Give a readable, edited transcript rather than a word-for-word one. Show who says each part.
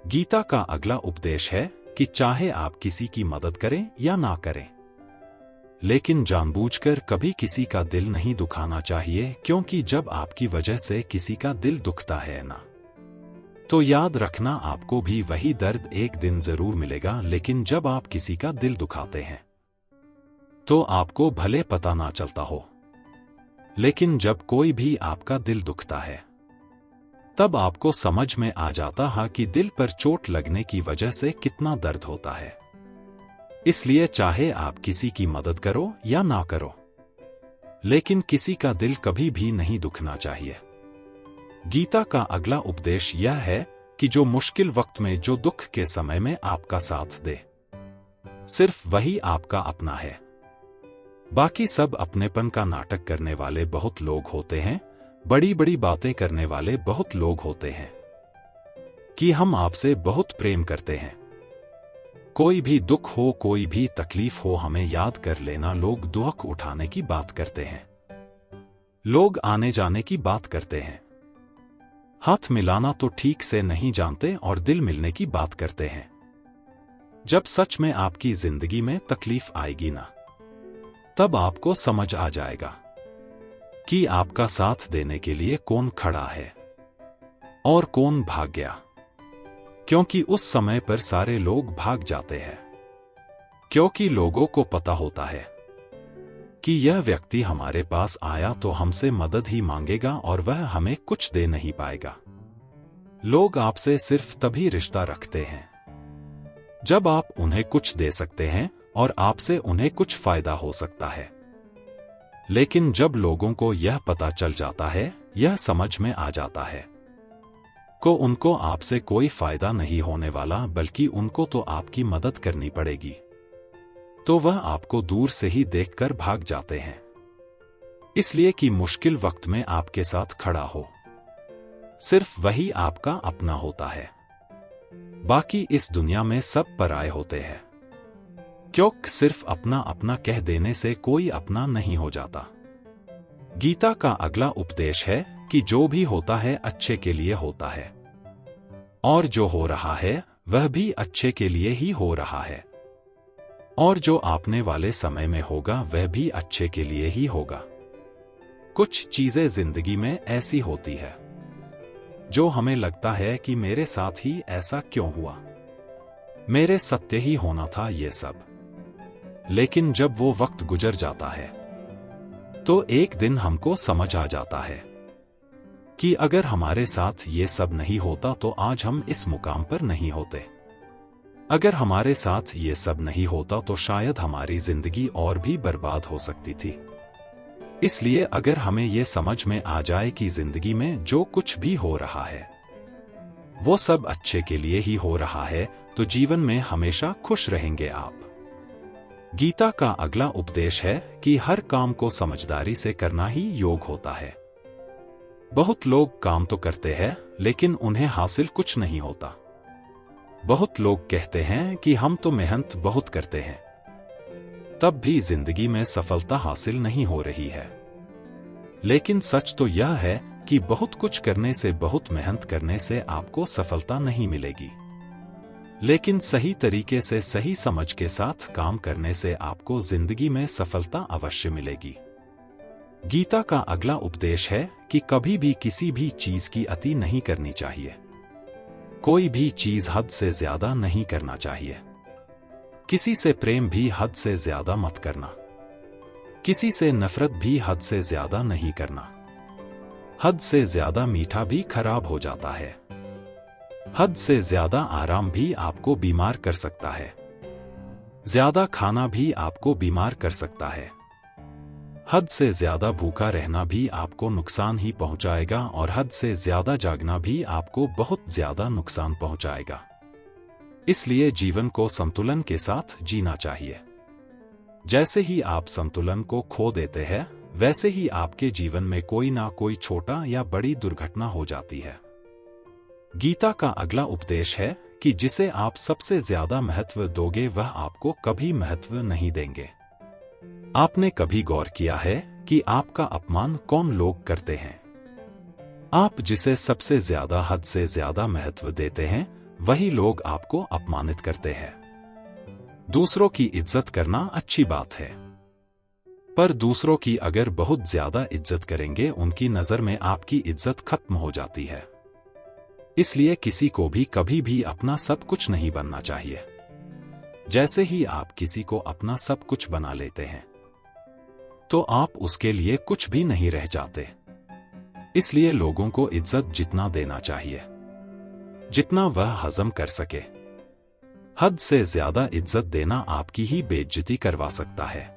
Speaker 1: गीता का अगला उपदेश है कि चाहे आप किसी की मदद करें या ना करें, लेकिन जानबूझकर कभी किसी का दिल नहीं दुखाना चाहिए, क्योंकि जब आपकी वजह से किसी का दिल दुखता है ना, तो याद रखना आपको भी वही दर्द एक दिन जरूर मिलेगा। लेकिन जब आप किसी का दिल दुखाते हैं तो आपको भले पता ना चलता हो, लेकिन जब कोई भी आपका दिल दुखता है तब आपको समझ में आ जाता है कि दिल पर चोट लगने की वजह से कितना दर्द होता है। इसलिए चाहे आप किसी की मदद करो या ना करो, लेकिन किसी का दिल कभी भी नहीं दुखना चाहिए। गीता का अगला उपदेश यह है कि जो मुश्किल वक्त में, जो दुख के समय में आपका साथ दे, सिर्फ वही आपका अपना है। बाकी सब अपनेपन का नाटक करने वाले बहुत लोग होते हैं, बड़ी बड़ी बातें करने वाले बहुत लोग होते हैं कि हम आपसे बहुत प्रेम करते हैं। कोई भी दुख हो, कोई भी तकलीफ हो, हमें याद कर लेना। लोग दुख उठाने की बात करते हैं, लोग आने जाने की बात करते हैं, हाथ मिलाना तो ठीक से नहीं जानते और दिल मिलने की बात करते हैं। जब सच में आपकी जिंदगी में तकलीफ आएगी ना, तब आपको समझ आ जाएगा कि आपका साथ देने के लिए कौन खड़ा है और कौन भाग गया, क्योंकि उस समय पर सारे लोग भाग जाते हैं, क्योंकि लोगों को पता होता है कि यह व्यक्ति हमारे पास आया तो हमसे मदद ही मांगेगा और वह हमें कुछ दे नहीं पाएगा। लोग आपसे सिर्फ तभी रिश्ता रखते हैं जब आप उन्हें कुछ दे सकते हैं और आपसे उन्हें कुछ फायदा हो सकता है। लेकिन जब लोगों को यह पता चल जाता है, यह समझ में आ जाता है को उनको आपसे कोई फायदा नहीं होने वाला, बल्कि उनको तो आपकी मदद करनी पड़ेगी, तो वह आपको दूर से ही देखकर भाग जाते हैं। इसलिए कि मुश्किल वक्त में आपके साथ खड़ा हो, सिर्फ वही आपका अपना होता है। बाकी इस दुनिया में सब पराये होते हैं, क्योंकि सिर्फ अपना अपना कह देने से कोई अपना नहीं हो जाता। गीता का अगला उपदेश है कि जो भी होता है अच्छे के लिए होता है, और जो हो रहा है वह भी अच्छे के लिए ही हो रहा है, और जो आपने वाले समय में होगा वह भी अच्छे के लिए ही होगा। कुछ चीजें जिंदगी में ऐसी होती है जो हमें लगता है कि मेरे साथ ही ऐसा क्यों हुआ, मेरे सत्य ही होना था ये सब। लेकिन जब वो वक्त गुजर जाता है तो एक दिन हमको समझ आ जाता है कि अगर हमारे साथ ये सब नहीं होता तो आज हम इस मुकाम पर नहीं होते। अगर हमारे साथ ये सब नहीं होता तो शायद हमारी जिंदगी और भी बर्बाद हो सकती थी। इसलिए अगर हमें ये समझ में आ जाए कि जिंदगी में जो कुछ भी हो रहा है वो सब अच्छे के लिए ही हो रहा है, तो जीवन में हमेशा खुश रहेंगे आप। गीता का अगला उपदेश है कि हर काम को समझदारी से करना ही योग होता है। बहुत लोग काम तो करते हैं लेकिन उन्हें हासिल कुछ नहीं होता। बहुत लोग कहते हैं कि हम तो मेहनत बहुत करते हैं, तब भी जिंदगी में सफलता हासिल नहीं हो रही है। लेकिन सच तो यह है कि बहुत कुछ करने से, बहुत मेहनत करने से आपको सफलता नहीं मिलेगी, लेकिन सही तरीके से, सही समझ के साथ काम करने से आपको जिंदगी में सफलता अवश्य मिलेगी। गीता का अगला उपदेश है कि कभी भी किसी भी चीज की अति नहीं करनी चाहिए। कोई भी चीज हद से ज्यादा नहीं करना चाहिए। किसी से प्रेम भी हद से ज्यादा मत करना, किसी से नफरत भी हद से ज्यादा नहीं करना। हद से ज्यादा मीठा भी खराब हो जाता है। हद से ज्यादा आराम भी आपको बीमार कर सकता है। ज्यादा खाना भी आपको बीमार कर सकता है। हद से ज्यादा भूखा रहना भी आपको नुकसान ही पहुंचाएगा, और हद से ज्यादा जागना भी आपको बहुत ज्यादा नुकसान पहुंचाएगा। इसलिए जीवन को संतुलन के साथ जीना चाहिए। जैसे ही आप संतुलन को खो देते हैं, वैसे ही आपके जीवन में कोई ना कोई छोटा या बड़ी दुर्घटना हो जाती है। गीता का अगला उपदेश है कि जिसे आप सबसे ज्यादा महत्व दोगे वह आपको कभी महत्व नहीं देंगे। आपने कभी गौर किया है कि आपका अपमान कौन लोग करते हैं? आप जिसे सबसे ज्यादा, हद से ज्यादा महत्व देते हैं, वही लोग आपको अपमानित करते हैं। दूसरों की इज्जत करना अच्छी बात है, पर दूसरों की अगर बहुत ज्यादा इज्जत करेंगे उनकी नजर में आपकी इज्जत खत्म हो जाती है। इसलिए किसी को भी कभी भी अपना सब कुछ नहीं बनना चाहिए। जैसे ही आप किसी को अपना सब कुछ बना लेते हैं तो आप उसके लिए कुछ भी नहीं रह जाते। इसलिए लोगों को इज्जत जितना देना चाहिए जितना वह हजम कर सके। हद से ज्यादा इज्जत देना आपकी ही बेइज्जती करवा सकता है।